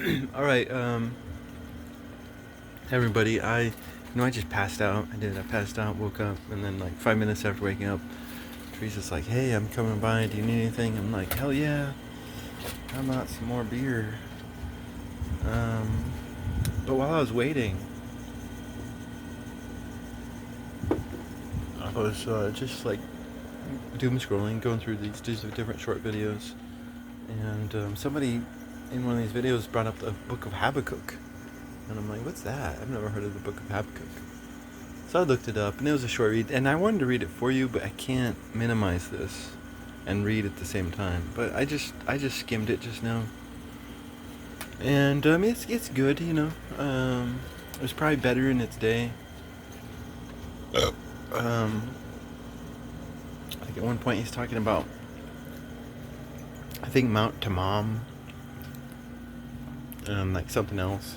All right, everybody. I just passed out. I passed out, woke up, and then like 5 minutes after waking up, Teresa's like, "Hey, I'm coming by. Do you need anything?" I'm like, "Hell yeah! How about some more beer?" Um, but while I was waiting, I was just like doom scrolling, going through these different short videos, and somebody in one of these videos brought up the book of Habakuk. And I'm like, what's that? I've never heard of the book of Habakuk. So I looked it up, and it was a short read, and I wanted to read it for you, but I can't minimize this and read at the same time. But I just skimmed it just now, and it's good, you know. It was probably better in its day. Um, like at one point he's talking about, I think Mount Tamam, like something else,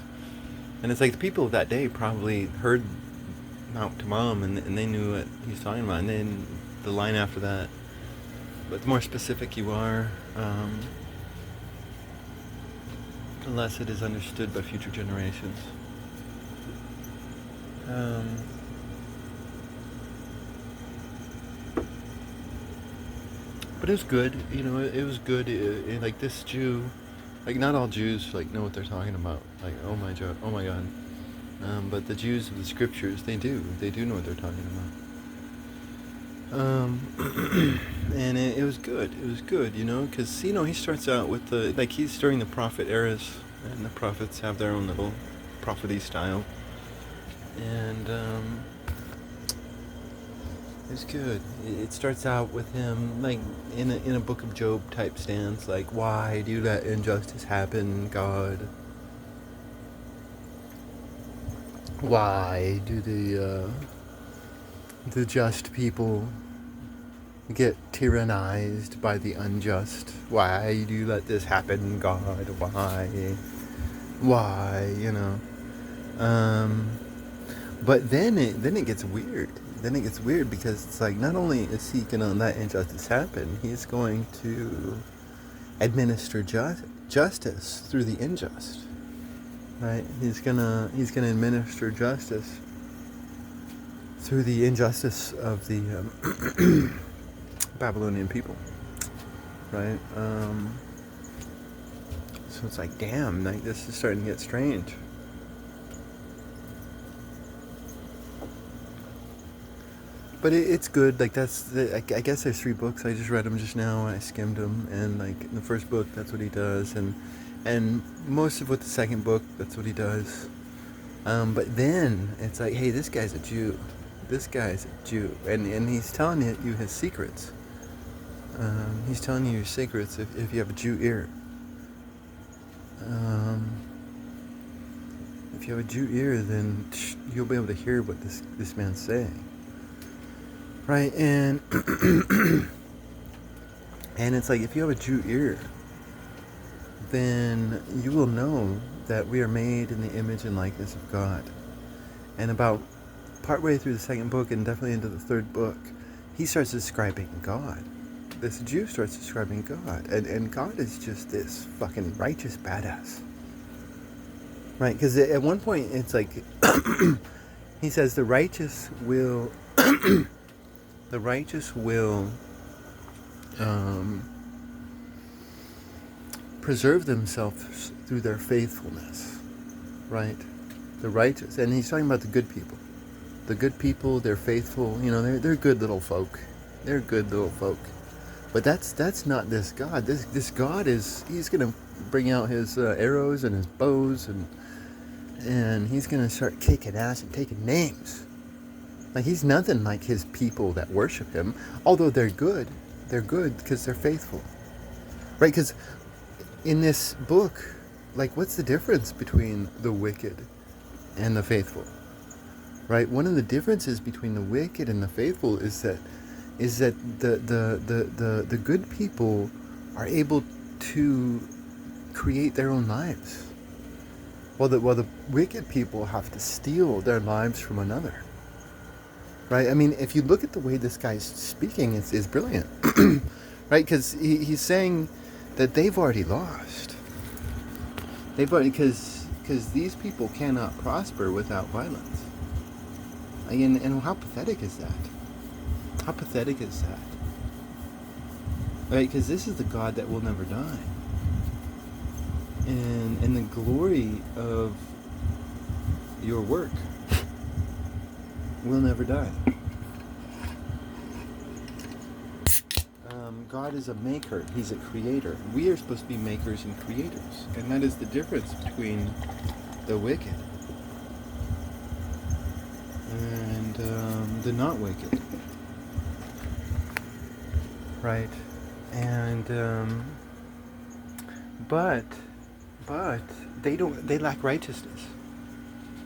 and it's like the people of that day probably heard Mount Tamam, and they knew what he's talking about. And then the line after that, but the more specific you are, the less it is understood by future generations. Um, but it was good, you know. It was good. Like this Jew, like not all Jews like know what they're talking about. Like oh my God. But the Jews of the scriptures, they do know what they're talking about. And it was good. It was good, you know, because he starts out with he's during the prophet eras, and the prophets have their own little prophety style, and it's good. It starts out with him like in a Book of Job type stance, like, why do you let injustice happen, God? Why do the just people get tyrannized by the unjust? Why do you let this happen, God? Why? You know. But then it gets weird. Then it gets weird because it's like, not only is he gonna let injustice happen, he's going to administer justice through the unjust. Right? He's gonna administer justice through the injustice of the Babylonian people. Right? So it's like, damn, like this is starting to get strange. But it's good. Like I guess there's 3 books. I just read them just now. I skimmed them, and like in the first book, that's what he does, and most of what the second book, that's what he does. But then it's like, hey, this guy's a Jew. This guy's a Jew, and he's telling you his secrets. He's telling you your secrets if you have a Jew ear. If you have a Jew ear, then you'll be able to hear what this man's saying. Right, and and it's like, if you have a Jew ear, then you will know that we are made in the image and likeness of God. And about partway through the second book, and definitely into the third book, he starts describing God. This Jew starts describing God, and God is just this fucking righteous badass. Right, because at one point it's like he says the righteous will preserve themselves through their faithfulness, right? The righteous, and he's talking about the good people. The good people, they're faithful. You know, they're good little folk. They're good little folk. But that's not this God. This God he's gonna bring out his arrows and his bows, and he's gonna start kicking ass and taking names. Like, he's nothing like his people that worship him, although they're good. They're good because they're faithful. Right? Because in this book, like, what's the difference between the wicked and the faithful? Right? One of the differences between the wicked and the faithful is that the good people are able to create their own lives, while the wicked people have to steal their lives from another. Right? I mean, if you look at the way this guy's speaking, it's brilliant. Right? Because he's saying that they've already lost. Because these people cannot prosper without violence. And how pathetic is that? How pathetic is that? Right? Because this is the God that will never die. And the glory of your work will never die. God is a maker. He's a creator. We are supposed to be makers and creators. And that is the difference between the wicked and the not wicked. Right? And but they lack righteousness.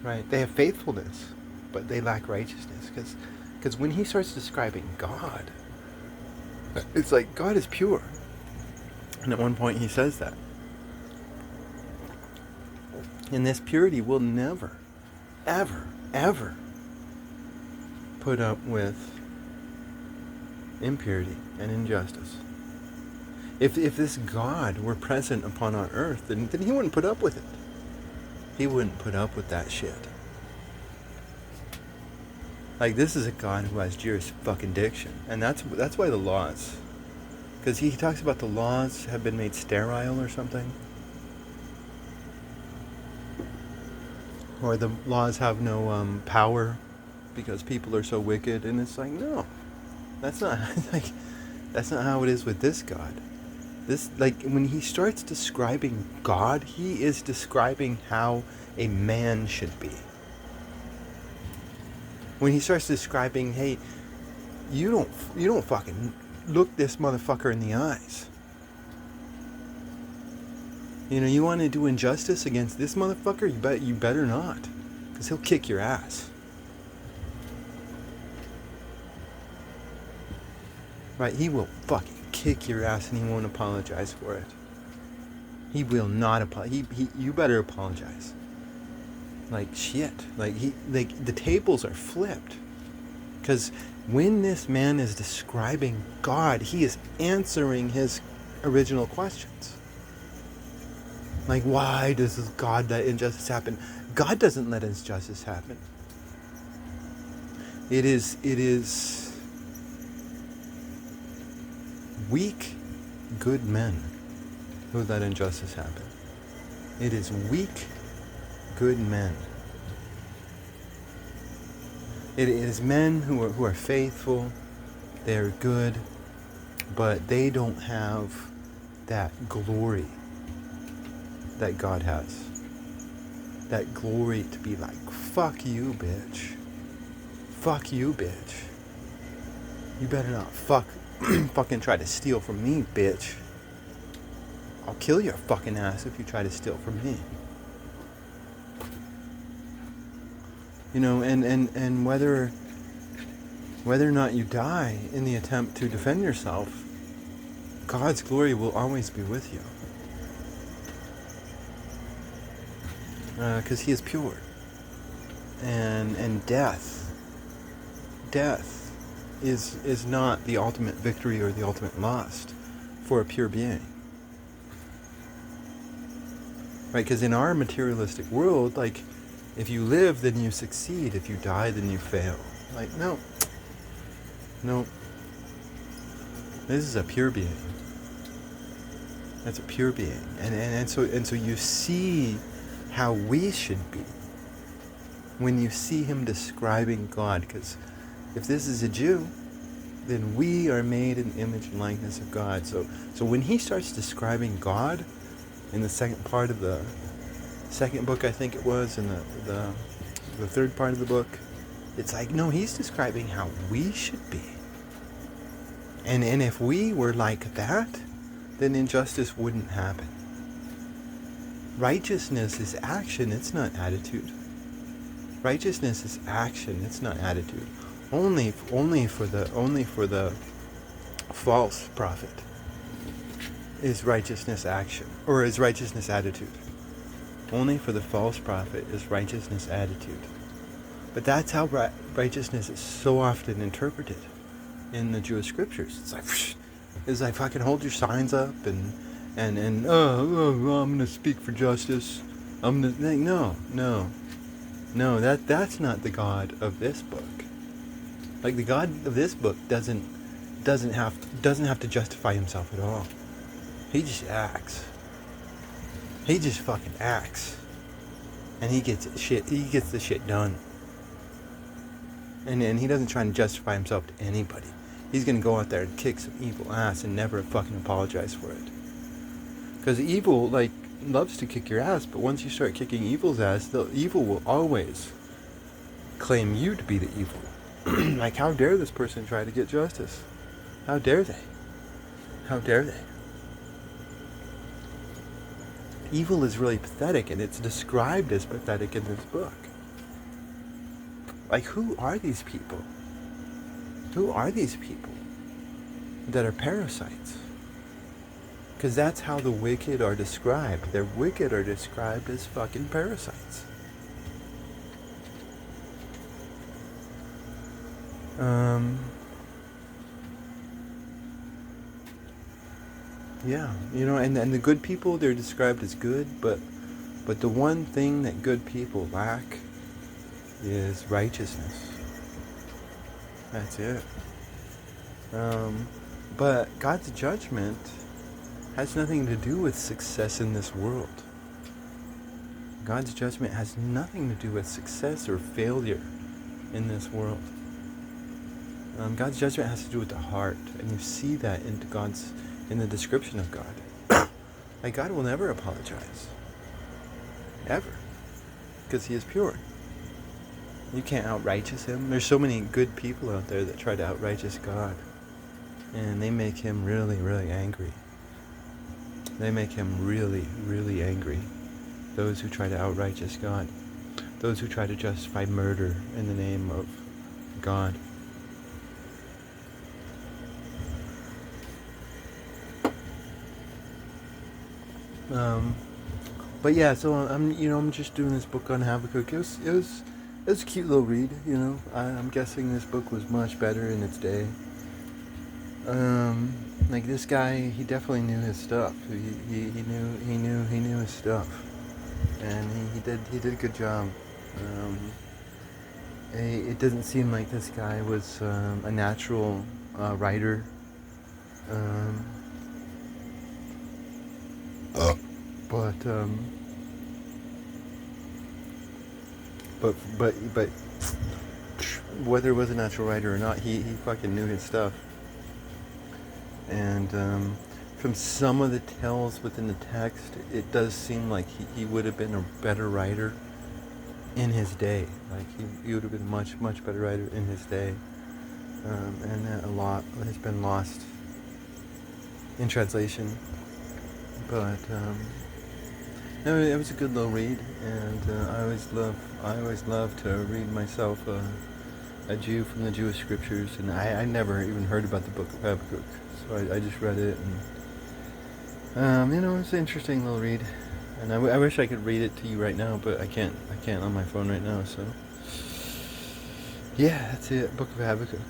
Right? They have faithfulness, but they lack righteousness. Because when he starts describing God, it's like God is pure. And at one point he says that. And this purity will never, ever, ever put up with impurity and injustice. If this God were present upon our earth, then he wouldn't put up with it. He wouldn't put up with that shit. Like, this is a God who has jurisdiction. And that's why the laws... Because he talks about the laws have been made sterile or something. Or the laws have no power because people are so wicked. And it's like, no. That's not how it is with this God. This, like, when he starts describing God, he is describing how a man should be. When he starts describing, hey, you don't fucking look this motherfucker in the eyes. You know, you want to do injustice against this motherfucker? You better not, because he'll kick your ass. Right? He will fucking kick your ass, and he won't apologize for it. He will not apologize. You better apologize. Like shit. Like the tables are flipped. Because when this man is describing God, he is answering his original questions. Like, why does God let injustice happen? God doesn't let injustice happen. It is weak, good men who let injustice happen. It is weak, good men. It is men who are faithful, they're good, but they don't have that glory that God has. That glory to be like, fuck you, bitch. Fuck you, bitch. You better not fucking try to steal from me, bitch. I'll kill your fucking ass if you try to steal from me. You know, and whether or not you die in the attempt to defend yourself, God's glory will always be with you. Because he is pure. And death is not the ultimate victory or the ultimate loss for a pure being. Right? Because in our materialistic world, like, if you live, then you succeed. If you die, then you fail. Like, no. This is a pure being. That's a pure being. And so you see how we should be when you see him describing God. Because if this is a Jew, then we are made in the image and likeness of God. So when he starts describing God in the second part of the second book, I think it was, in the third part of the book, it's like, no, he's describing how we should be. And if we were like that, then injustice wouldn't happen. Righteousness is action, it's not attitude. Righteousness is action, it's not attitude. Only for the false prophet is righteousness action, or is righteousness attitude. Only for the false prophet is righteousness attitude. But that's how righteousness is so often interpreted in the Jewish scriptures. It's like fucking hold your signs up and and I'm gonna speak for justice. I'm gonna no. That's not the God of this book. Like, the God of this book doesn't have to justify himself at all. He just acts. He just fucking acts, and he gets the shit done. And he doesn't try to justify himself to anybody. He's gonna go out there and kick some evil ass and never fucking apologize for it. Because evil, like, loves to kick your ass, but once you start kicking evil's ass, the evil will always claim you to be the evil. Like, how dare this person try to get justice? How dare they? How dare they? Evil is really pathetic, and it's described as pathetic in this book. Like, who are these people? Who are these people that are parasites? Because that's how the wicked are described. The wicked are described as fucking parasites. Yeah, and the good people, they're described as good, but the one thing that good people lack is righteousness. That's it. But God's judgment has nothing to do with success in this world. God's judgment has nothing to do with success or failure in this world. God's judgment has to do with the heart, and you see that in the description of God. Like, God will never apologize, ever, because he is pure. You can't outrighteous him. There's so many good people out there that try to outrighteous God, and they make him really, really angry. They make him really, really angry. Those who try to outrighteous God. Those who try to justify murder in the name of God. But yeah, so I'm just doing this book on Habakuk. It was a cute little read, I'm guessing this book was much better in its day. Like, this guy, he definitely knew his stuff. He knew his stuff, and he did a good job. It doesn't seem like this guy was a natural writer. But whether it was a natural writer or not, he fucking knew his stuff. And from some of the tells within the text, it does seem like he would have been a better writer in his day. Like, he would have been a much, much better writer in his day. And that a lot has been lost in translation. But no, it was a good little read, and I always love to read myself a Jew from the Jewish scriptures, and I never even heard about the book of Habakuk, so I just read it, and it's an interesting little read, and I wish I could read it to you right now, but I can't on my phone right now. So yeah, that's it, Book of Habakuk.